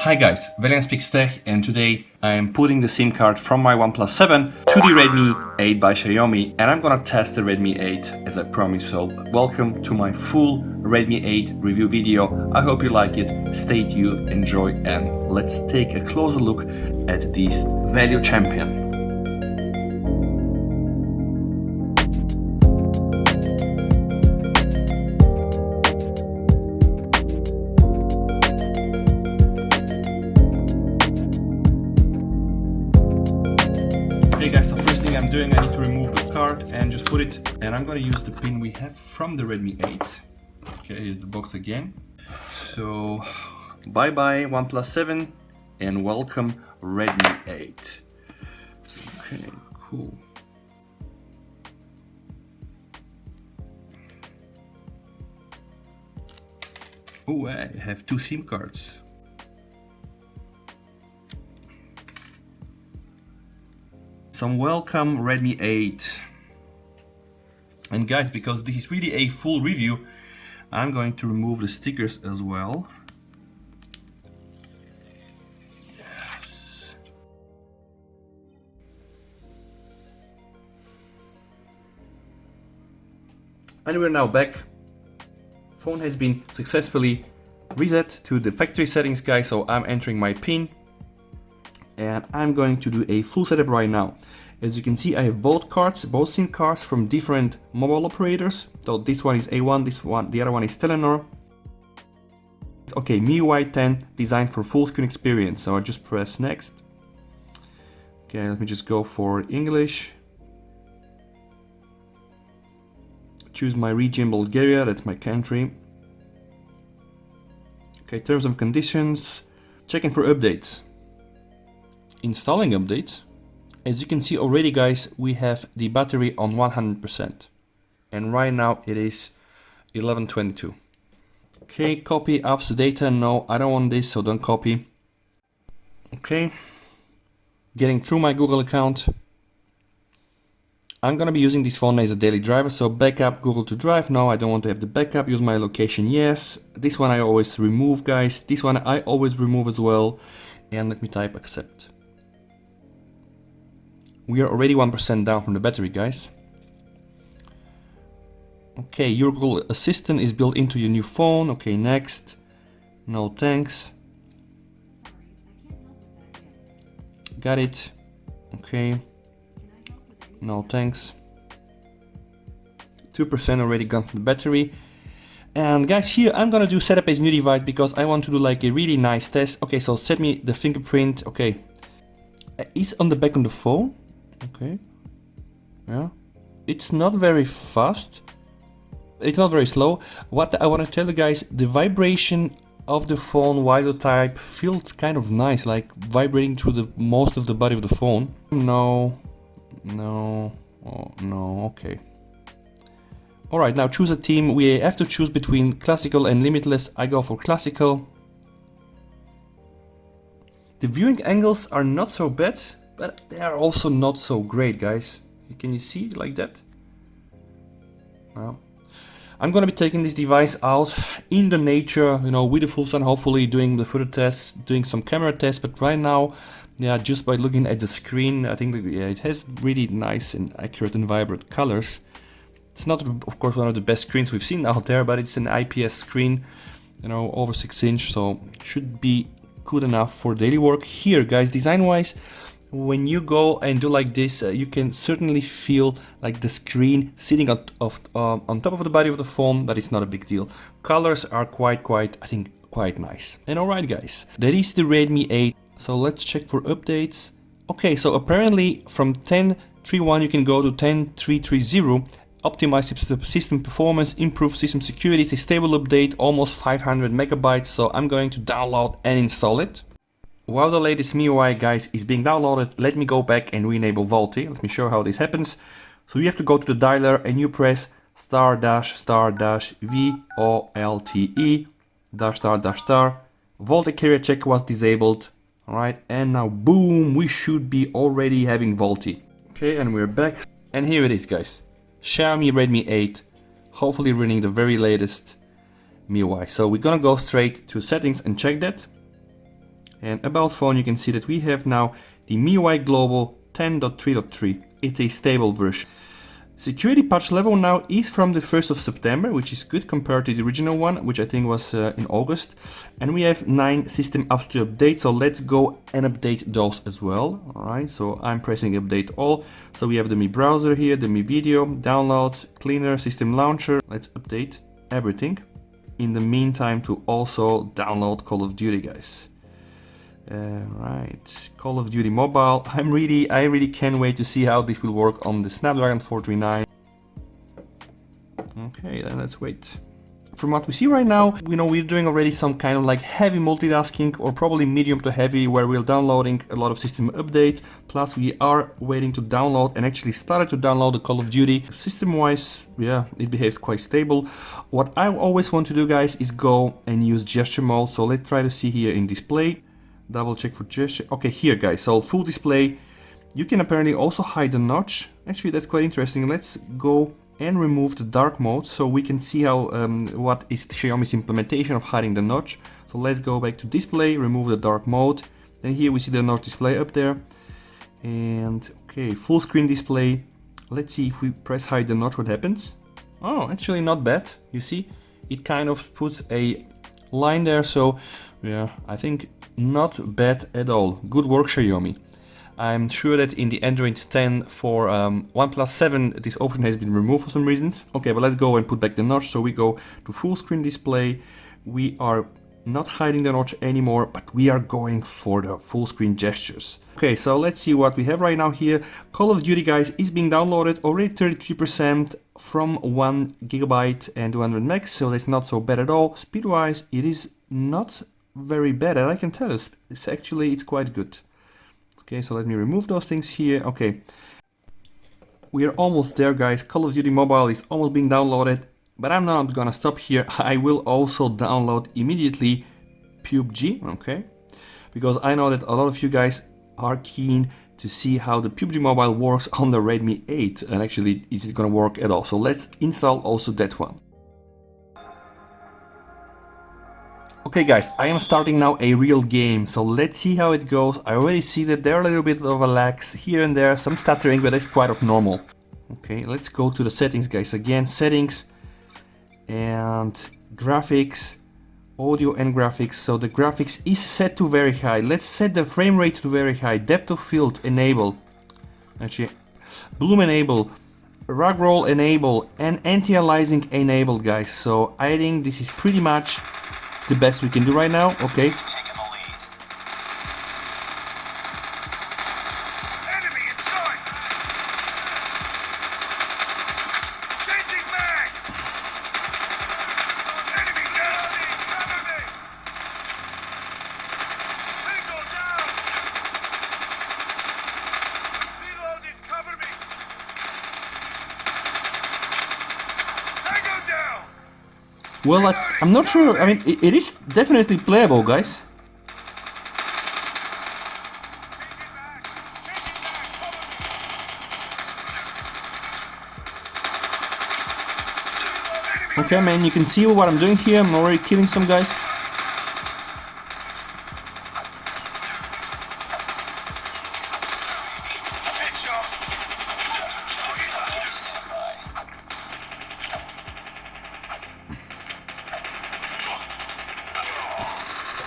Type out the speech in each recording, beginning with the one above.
Hi guys, Velian speaks tech, and today I am putting the SIM card from my OnePlus 7 to the Redmi 8 by Xiaomi, and I'm gonna test the Redmi 8 as I promised. So welcome to my full Redmi 8 review video. I hope you like it, stay tuned, enjoy, and let's take a closer look at this value champion. Okay guys, so first thing I'm doing, I need to remove the card and just put it, and I'm gonna use the pin we have from the Redmi 8. Okay, here's the box again. So, bye bye OnePlus 7 and welcome Redmi 8. Okay, cool. Oh, I have two SIM cards. Some welcome Redmi 8. And guys, because this is really a full review, I'm going to remove the stickers as well. Yes. And we're now back. Phone has been successfully reset to the factory settings, guys, so I'm entering my PIN. And I'm going to do a full setup right now. As you can see, I have both SIM cards from different mobile operators. So this one is A1, the other one is Telenor. Okay, MIUI 10 designed for full screen experience. So I just press next. Okay, let me just go for English. Choose my region, Bulgaria, that's my country. Okay, terms and conditions. Checking for updates. Installing updates. As you can see already, guys, we have the battery on 100%, and right now it is 11:22. Okay, copy apps data. No, I don't want this, so don't copy. Okay, getting through my Google account. I'm gonna be using this phone as a daily driver, so backup Google to Drive. No, I don't want to have the backup. Use my location, yes. This one I always remove, guys. This one I always remove as well. And let me type accept. We are already 1% down from the battery, guys. Okay, your Google Assistant is built into your new phone. Okay, next. No thanks. Got it. Okay. No thanks. 2% already gone from the battery. And guys, here I'm gonna do setup as new device because I want to do like a really nice test. Okay, so set me the fingerprint. Okay, it's on the back of the phone. Okay, yeah, it's not very fast, it's not very slow. What I want to tell you guys, the vibration of the phone while you type feels kind of nice, like vibrating through the most of the body of the phone. No, oh, no, okay. Alright, now choose a theme. We have to choose between classical and limitless. I go for classical. The viewing angles are not so bad, but they are also not so great, guys. Can you see it like that? No. I'm gonna be taking this device out in the nature, you know, with the full sun, hopefully doing the further tests, doing some camera tests. But right now, yeah, just by looking at the screen, I think that, yeah, it has really nice and accurate and vibrant colors. It's not, of course, one of the best screens we've seen out there, but it's an IPS screen, you know, over 6 inch, so should be good enough for daily work. Here, guys, design-wise, when you go and do like this, you can certainly feel like the screen sitting on top of the body of the phone, but it's not a big deal. Colors are quite, I think, quite nice. And alright, guys, that is the Redmi 8. So let's check for updates. Okay, so apparently from 10.3.1 you can go to 10.3.3.0. Optimize system performance, improve system security. It's a stable update, almost 500 megabytes. So I'm going to download and install it. While the latest MIUI, guys, is being downloaded, let me go back and re-enable VoLTE. Let me show how this happens. So you have to go to the dialer and you press **** VOLTE ****. VoLTE carrier check was disabled. Alright, and now boom, we should be already having VoLTE. Okay, and we're back. And here it is, guys. Xiaomi Redmi 8, hopefully running the very latest MIUI. So we're gonna go straight to settings and check that. And about phone, you can see that we have now the MIUI Global 10.3.3. It's a stable version. Security patch level now is from the 1st of September, which is good compared to the original one, which I think was in August. And we have 9 system apps to update, so let's go and update those as well. Alright, so I'm pressing update all. So we have the Mi browser here, the Mi video, downloads, cleaner, system launcher. Let's update everything. In the meantime, to also download Call of Duty, guys. Right, Call of Duty Mobile. I really can't wait to see how this will work on the Snapdragon 439. Okay, then let's wait. From what we see right now, we're doing already some kind of like heavy multitasking, or probably medium to heavy, where we're downloading a lot of system updates. Plus we are waiting to download, and actually started to download the Call of Duty. System-wise, yeah, it behaves quite stable. What I always want to do, guys, is go and use gesture mode. So let's try to see here in display. Double check for gesture. Okay, here, guys, so full display. You can apparently also hide the notch. Actually, that's quite interesting. Let's go and remove the dark mode so we can see how what is Xiaomi's implementation of hiding the notch. So let's go back to display, remove the dark mode. Then here we see the notch display up there. And okay, full screen display. Let's see if we press hide the notch, what happens. Oh, actually not bad. You see, it kind of puts a line there. So yeah, I think not bad at all. Good work, Xiaomi. I'm sure that in the Android 10 for OnePlus 7 this option has been removed for some reasons. Okay, but let's go and put back the notch. So we go to full screen display. We are not hiding the notch anymore, but we are going for the full screen gestures. Okay, so let's see what we have right now here. Call of Duty, guys, is being downloaded already 33% from 1 GB and 200 megs, so that's not so bad at all. Speed-wise, it is not very bad, and I can tell it's quite good. Okay, so let me remove those things here. Okay, we are almost there, guys. Call of Duty Mobile is almost being downloaded, but I'm not gonna stop here. I will also download immediately PUBG, okay, because I know that a lot of you guys are keen to see how the PUBG Mobile works on the Redmi 8, and actually is it gonna work at all. So let's install also that one. Okay, guys, I am starting now a real game, so let's see how it goes. I already see that there are a little bit of a lags here and there, some stuttering, but that's quite of normal. Okay, let's go to the settings, guys. Again, settings and graphics, audio and graphics. So the graphics is set to very high. Let's set the frame rate to very high. Depth of field enable. Actually, bloom enable. Rug roll enable and anti-aliasing enable, guys. So I think this is pretty much the best we can do right now. Okay. Well, I'm not sure. I mean, it is definitely playable, guys. Okay, man, you can see what I'm doing here. I'm already killing some guys.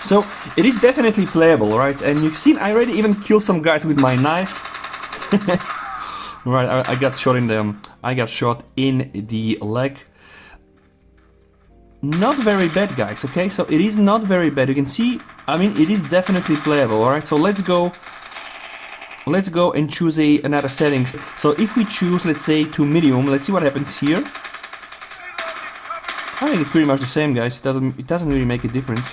So it is definitely playable, right? And you've seen I already even killed some guys with my knife. Right, I got shot in the leg. Not very bad, guys. Okay, so it is not very bad. You can see, I mean, it is definitely playable. All right, so let's go and choose another settings. So if we choose, let's say, to medium, let's see what happens here. I think it's pretty much the same, guys. It doesn't really make a difference.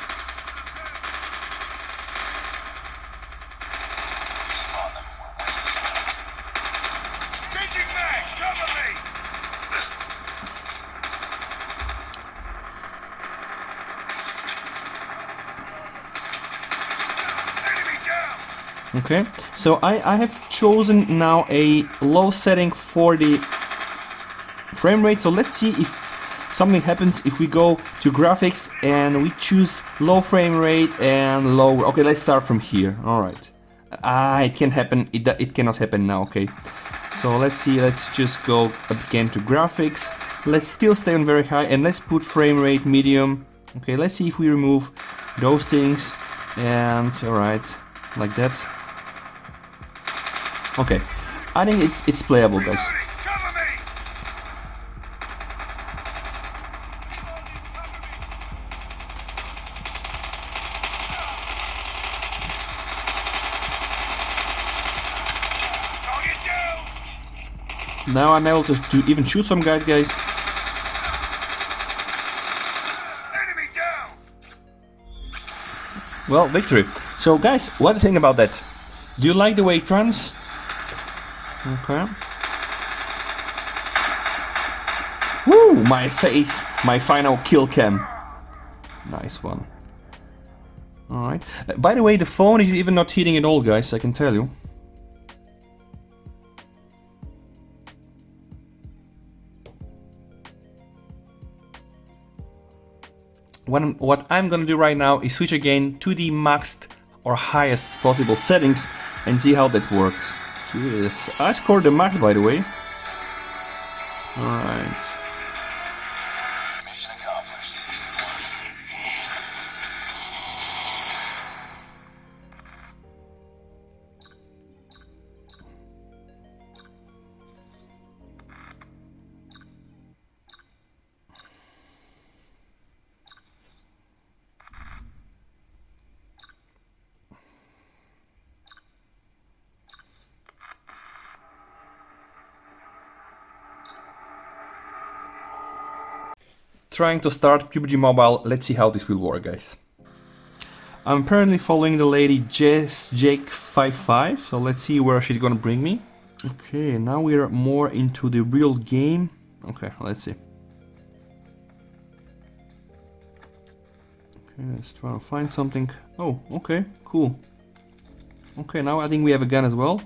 Okay, so I have chosen now a low setting for the frame rate. So let's see if something happens if we go to graphics and we choose low frame rate and low. Okay, let's start from here. All right. It can happen. It cannot happen now. Okay. So let's see. Let's just go again to graphics. Let's still stay on very high and let's put frame rate medium. Okay. Let's see if we remove those things. And all right, like that. Okay. I think it's playable, guys. Now I'm able to even shoot some guys. Enemy down. Well, victory. So guys, what do you think about that? Do you like the way it runs? Okay. Woo! My face! My final kill cam. Nice one. Alright. By the way, the phone is even not heating at all, guys, I can tell you. What I'm gonna do right now is switch again to the maxed or highest possible settings and see how that works. Yes, I scored the max, by the way. Alright. Mission accomplished. Trying to start PUBG Mobile, let's see how this will work, guys. I'm apparently following the lady Jake55, so let's see where she's gonna bring me. Okay, now we're more into the real game. Okay, let's see. Okay, let's try to find something. Oh, okay, cool. Okay, now I think we have a gun as well.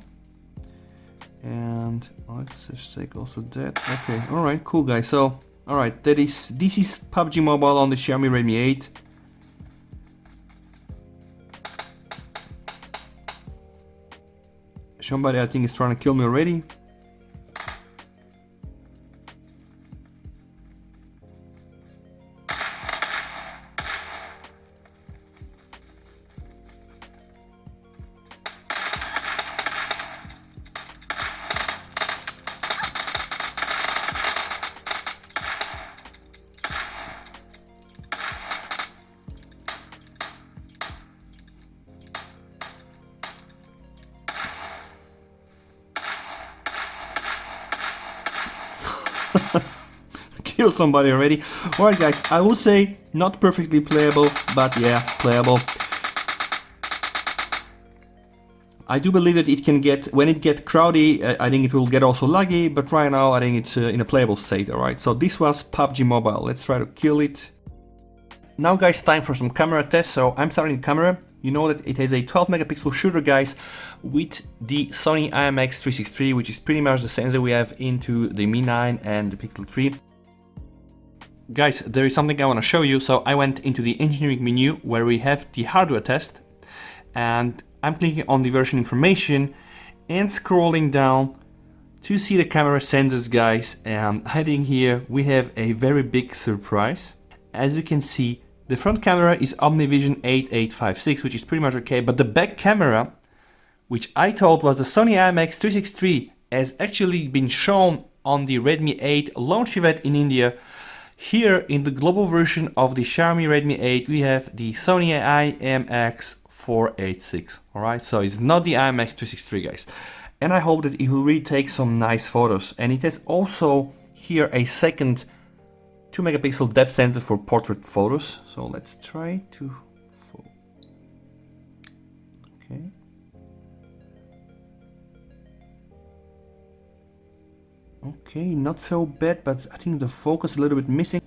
And let's just take also that. Okay, alright, cool guys. So, alright, this is PUBG Mobile on the Xiaomi Redmi 8. Somebody I think is trying to kill me already. Kill somebody already. Alright guys, I would say not perfectly playable, but yeah, playable. I do believe that it can get, when it gets crowdy, I think it will get also laggy, but right now I think it's in a playable state, alright. So this was PUBG Mobile, let's try to kill it. Now guys, time for some camera tests. So I'm starting the camera. You know that it has a 12 megapixel shooter, guys, with the Sony IMX363, which is pretty much the sensor we have into the Mi 9 and the Pixel 3. Guys, there is something I want to show you. So I went into the engineering menu where we have the hardware test, and I'm clicking on the version information and scrolling down to see the camera sensors, guys. And heading here, we have a very big surprise. As you can see, the front camera is OmniVision 8856, which is pretty much okay, but the back camera, which I thought was the Sony IMX363, has actually been shown on the Redmi 8 launch event in India. Here in the global version of the Xiaomi Redmi 8, we have the Sony IMX486. Alright, so it's not the IMX363, guys. And I hope that it will really take some nice photos. And it has also here a second 2 megapixel depth sensor for portrait photos. So let's try to. Okay. Okay, not so bad, but I think the focus is a little bit missing.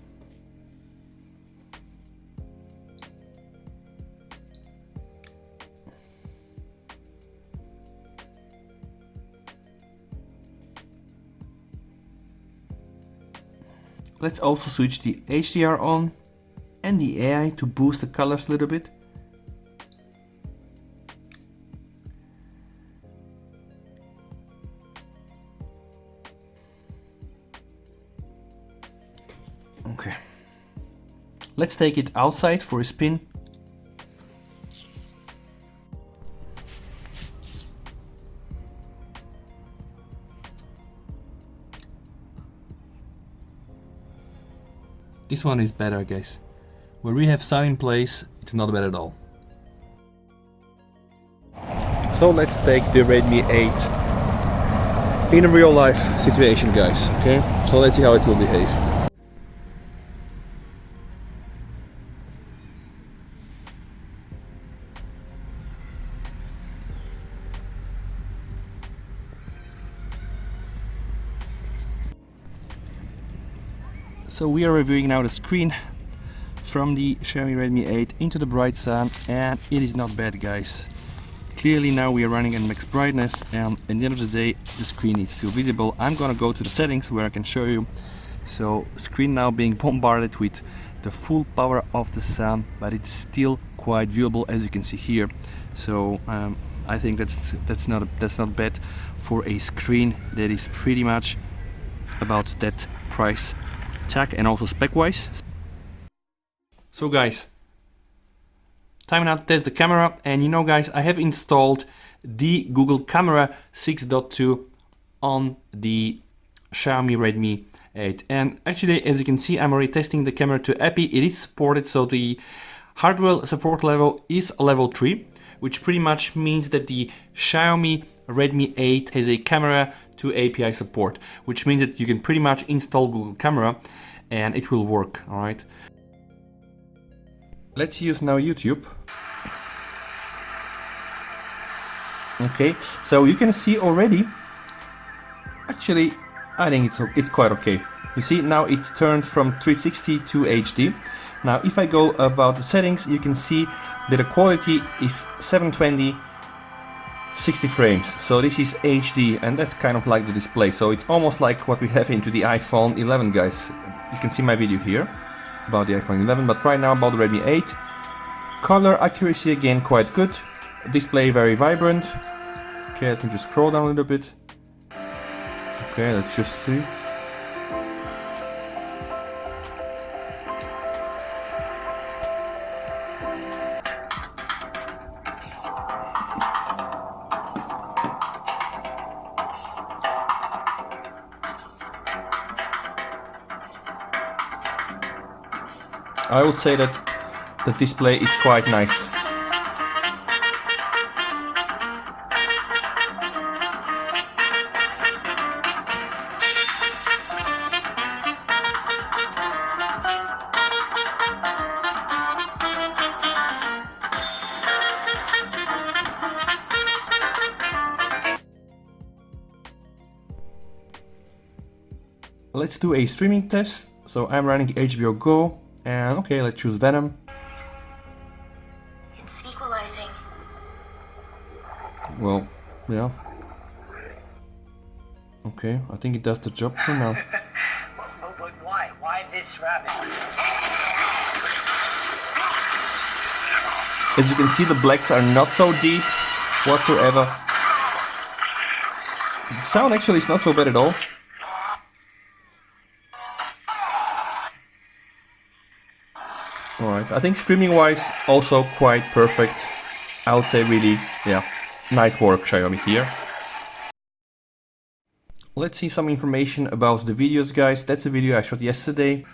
let's also switch the HDR on and the AI to boost the colors a little bit. Okay, let's take it outside for a spin. This one is better, guys. Where we have sound in place, it's not bad at all. So let's take the Redmi 8 in a real life situation, guys, okay? So let's see how it will behave. So we are reviewing now the screen from the Xiaomi Redmi 8 into the bright sun, and it is not bad, guys. Clearly now we are running at max brightness, and at the end of the day the screen is still visible. I'm gonna go to the settings where I can show you. So screen now being bombarded with the full power of the sun, but it's still quite viewable, as you can see here. So I think that's not bad for a screen that is pretty much about that price tag and also spec wise. So guys, time now to test the camera, and you know guys, I have installed the Google Camera 6.2 on the Xiaomi Redmi 8, and actually as you can see I'm already testing the camera to API. It is supported, so the hardware support level is level 3, which pretty much means that the Xiaomi Redmi 8 has a camera to API support, which means that you can pretty much install Google Camera and it will work, alright? Let's use now YouTube. Okay, so you can see already, actually I think it's quite okay. You see now it turned from 360 to HD. Now if I go about the settings, you can see that the quality is 720 60 frames, so this is HD, and that's kind of like the display, so it's almost like what we have into the iPhone 11, guys. You can see my video here about the iPhone 11, but right now about the Redmi 8. Color accuracy again quite good, display very vibrant. Okay, let me just scroll down a little bit. Okay, let's just see. I would say that the display is quite nice. Let's do a streaming test. So I'm running HBO Go. And okay, let's choose Venom. It's equalizing. Well, yeah. Okay, I think it does the job for now. But why? Why this rabbit? As you can see, the blacks are not so deep whatsoever. The sound actually is not so bad at all. Alright, I think streaming wise also quite perfect. I would say really, yeah, nice work Xiaomi here. Let's see some information about the videos, guys. That's a video I shot yesterday.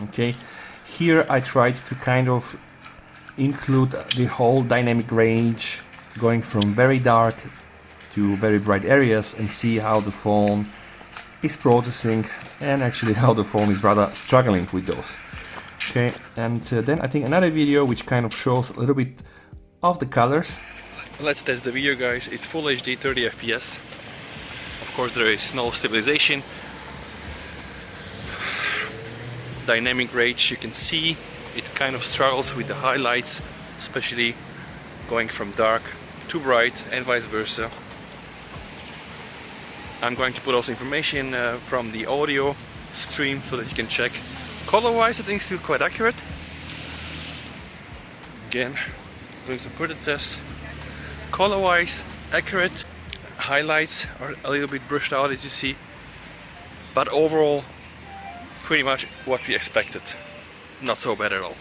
Okay, here I tried to kind of include the whole dynamic range, going from very dark to very bright areas, and see how the phone is processing and actually how the phone is rather struggling with those. Okay, and then I think another video which kind of shows a little bit of the colors. Let's test the video, guys. It's full HD 30 FPS. Of course there is no stabilization. Dynamic range, you can see it kind of struggles with the highlights, especially going from dark to bright and vice versa. I'm going to put also information from the audio stream so that you can check. Color-wise, I think it's still quite accurate. Again, doing some further tests. Color-wise, accurate. Highlights are a little bit brushed out, as you see. But overall, pretty much what we expected. Not so bad at all.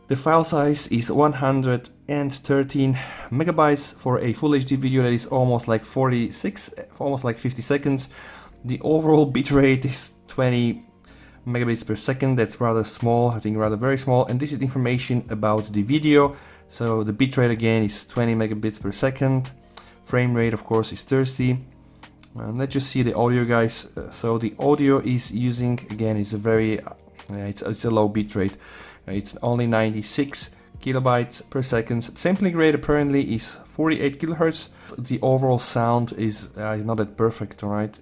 The file size is 113 megabytes for a full HD video that is almost like 50 seconds. The overall bitrate is 20 megabits per second. That's rather small, I think rather very small. And this is information about the video. So the bitrate again is 20 megabits per second. Frame rate, of course, is 30. Let's just see the audio, guys. So the audio is using, again, it's a very, it's a low bitrate. It's only 96 kilobytes per second. Sampling rate apparently is 48 kilohertz. The overall sound is not that perfect, alright?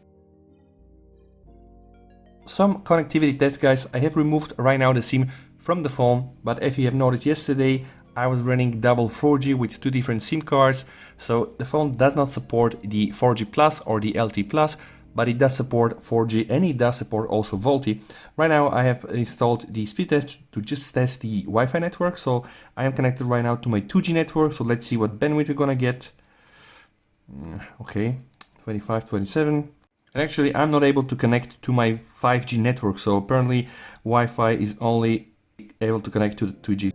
Some connectivity tests, guys. I have removed right now the SIM from the phone, but if you have noticed yesterday, I was running double 4G with two different SIM cards. So the phone does not support the 4G Plus or the LTE Plus, but it does support 4G and it does support also VoLTE. Right now I have installed the speed test to just test the Wi-Fi network. So I am connected right now to my 2G network. So let's see what bandwidth we're gonna get. Okay, 25, 27. And actually I'm not able to connect to my 5G network. So apparently Wi-Fi is only able to connect to the 2G.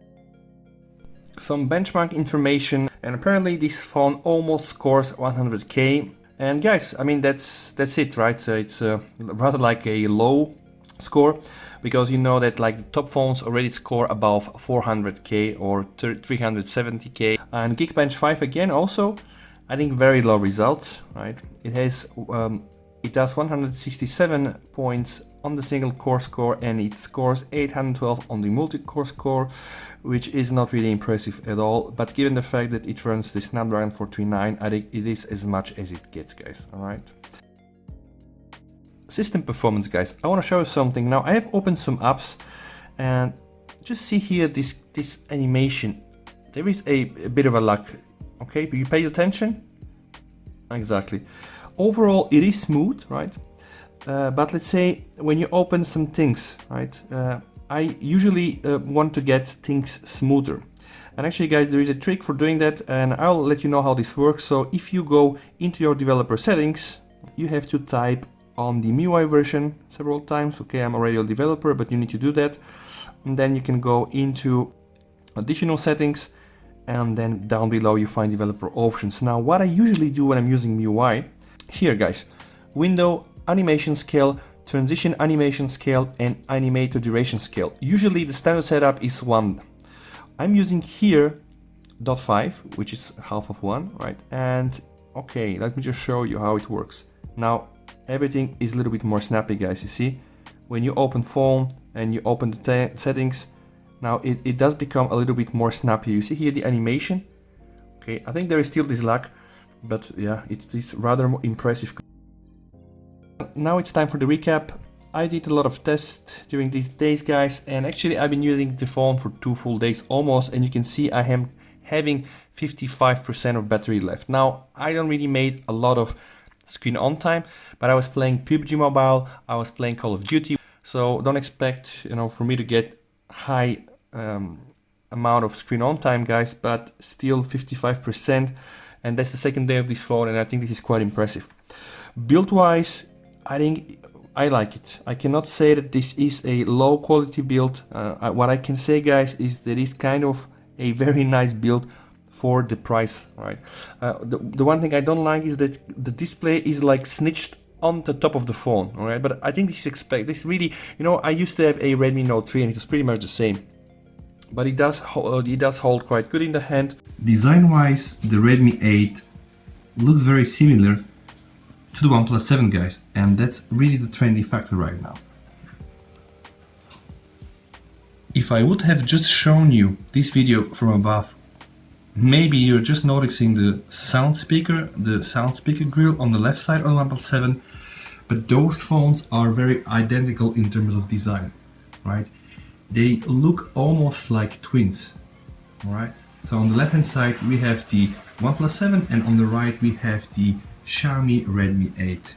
Some benchmark information, and apparently this phone almost scores 100k. And guys, I mean that's it, right? So it's rather like a low score, because you know that like the top phones already score above 400k or 370k. And Geekbench 5 again also, I think very low results, right? It does 167 points on the single core score, and it scores 812 on the multi-core score, which is not really impressive at all. But given the fact that it runs the Snapdragon 439, I think it is as much as it gets, guys, alright? System performance, guys. I want to show you something. Now I have opened some apps, and just see here this animation. There is a bit of a lag, okay? You pay attention? Exactly. Overall, it is smooth, right? But let's say when you open some things, right? I usually want to get things smoother. And actually, guys, there is a trick for doing that, and I'll let you know how this works. So if you go into your developer settings, you have to type on the MIUI version several times. Okay, I'm already a developer, but you need to do that. And then you can go into additional settings, and then down below you find developer options. Now, what I usually do when I'm using MIUI, here, guys, window, animation scale, transition animation scale, and animator duration scale. Usually the standard setup is 1. I'm using here 0.5, which is half of 1, right? And okay, let me just show you how it works. Now everything is a little bit more snappy, guys. You see, when you open phone and you open the settings, now it does become a little bit more snappy. You see here the animation. Okay, I think there is still this lag, but yeah, it's rather more impressive. Now it's time for the recap. I did a lot of tests during these days, guys, and actually I've been using the phone for 2 full days almost, and you can see I am having 55% of battery left. Now, I don't really made a lot of screen on time, but I was playing PUBG Mobile, I was playing Call of Duty, so don't expect, you know, for me to get high amount of screen on time, guys, but still 55%, and that's the second day of this phone, and I think this is quite impressive. Build wise, I think I like it. I cannot say that this is a low quality build. What I can say, guys, is that it's kind of a very nice build for the price, right? The one thing I don't like is that the display is like snitched on the top of the phone, all right? But I think this really, you know, I used to have a Redmi Note 3 and it was pretty much the same. But it does hold quite good in the hand. Design-wise, the Redmi 8 looks very similar to the OnePlus 7, guys, and that's really the trendy factor right now. If I would have just shown you this video from above, maybe you're just noticing the sound speaker grill on the left side on the OnePlus 7, but those phones are very identical in terms of design, right? They look almost like twins, all right? So on the left hand side we have the OnePlus 7, and on the right we have the Xiaomi Redmi 8.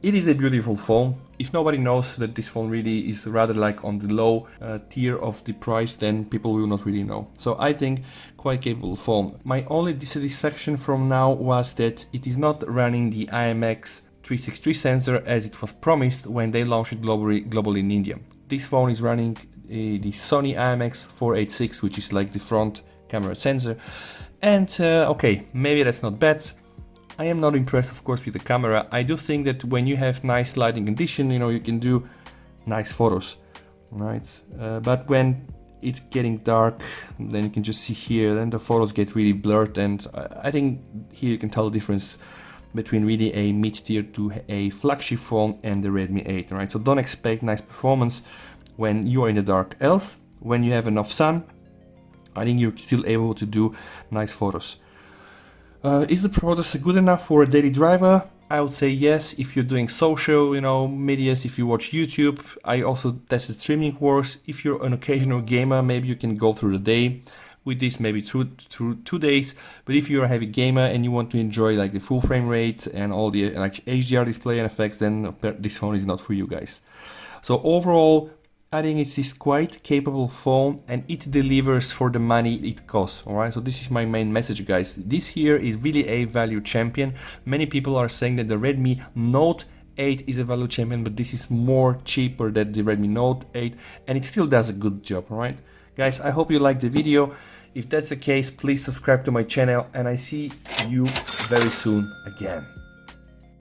It is a beautiful phone. If nobody knows that this phone really is rather like on the low tier of the price, then people will not really know. So I think quite capable phone. My only dissatisfaction from now was that it is not running the IMX 363 sensor as it was promised when they launched it globally in India. This phone is running the Sony IMX 486, which is like the front camera sensor. And okay, maybe that's not bad. I am not impressed, of course, with the camera. I do think that when you have nice lighting condition, you know, you can do nice photos, right? But when it's getting dark, then you can just see here, then the photos get really blurred, and I think here you can tell the difference between really a mid-tier to a flagship phone and the Redmi 8, right? So don't expect nice performance when you are in the dark. Else, when you have enough sun, I think you're still able to do nice photos. Is the processor good enough for a daily driver? I would say yes, if you're doing social, you know, medias, if you watch YouTube. I also tested streaming works. If you're an occasional gamer, maybe you can go through the day with this, maybe through 2 days. But if you're a heavy gamer and you want to enjoy like the full frame rate and all the like HDR display and effects, then this phone is not for you guys. So overall, I think it's this quite capable phone and it delivers for the money it costs. Alright, so this is my main message, guys. This here is really a value champion. Many people are saying that the Redmi Note 8 is a value champion, but this is more cheaper than the Redmi Note 8 and it still does a good job. Alright, guys, I hope you liked the video. If that's the case, please subscribe to my channel and I see you very soon again.